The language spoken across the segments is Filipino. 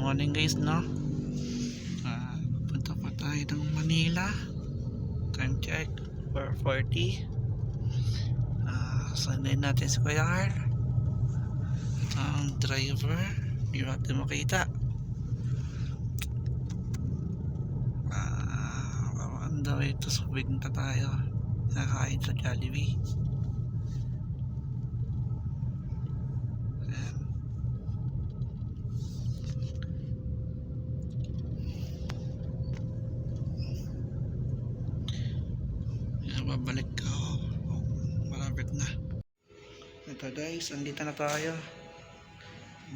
morning guys, no? Punta pa tayo ng Manila. Time check 4:40. Sunday natin si Kuya Carl. Ang driver, hindi natin makita. Ang daw ito, subig na tayo. Nakain sa Jollibee. Babalik ko, malapit na. Ito guys, andito na tayo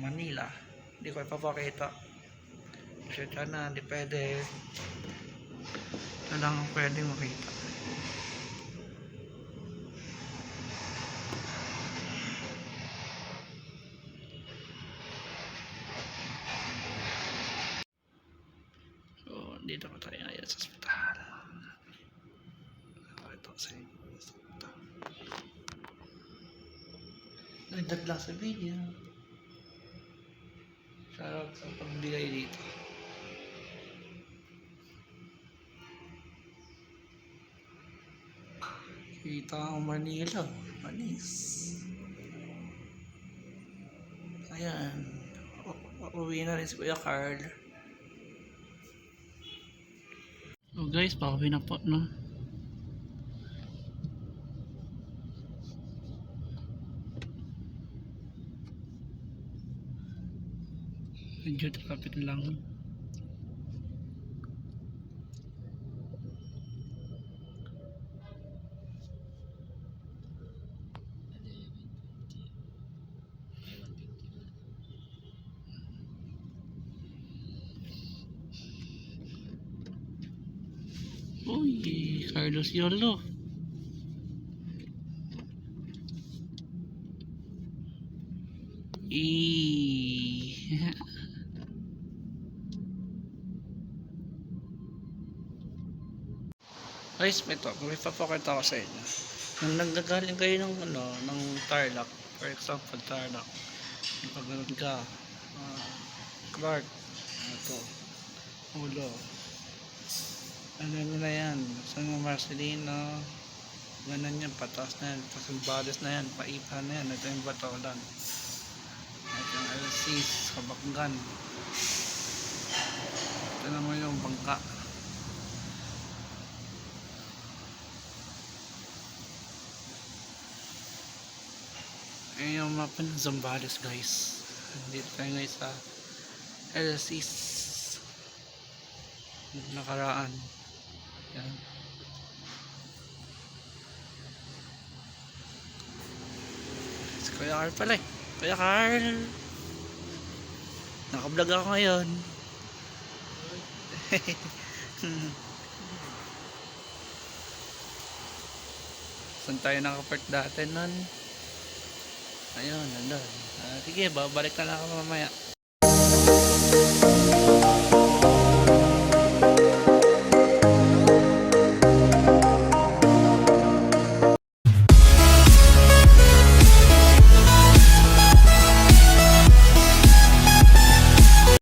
Manila. Hindi ko ipapakita kasi sana hindi pwede. Ito lang ang pwede makita. So dito pa tayo ngayon sa ospital. Nagdag lang sa video. Shoutout sa pagbigay dito. Kita ang Manila, manis. Ayan, uuwi na rin si Kuya Carl. So guys, pauwi na po, no? Medyo traffic lang. Uy, Carlos Yolo. Guys, may papakita ko sa inyo. Nung nagagaling kayo ng Tarlac, for example, Tarlac, paganoon ka, Clark, ito, Ulo, ano na yan, San Marcelino, ganun yan, patas na yan, Pasumbadas na yan, Paipa na yan, ito yung Batolan, ito yung LC's, Kabakgan, ito naman yung Bangka. Ayan yung mapa ng Zambales guys. Dito tayo ngayon sa LC's nakaraan. Yan. Si Kuya Carl pala eh. Kuya Carl, nakablog ako ngayon. Saan tayo nakapart dati nun? Ayun, nandun. Sige, babalik na lang ako mamaya.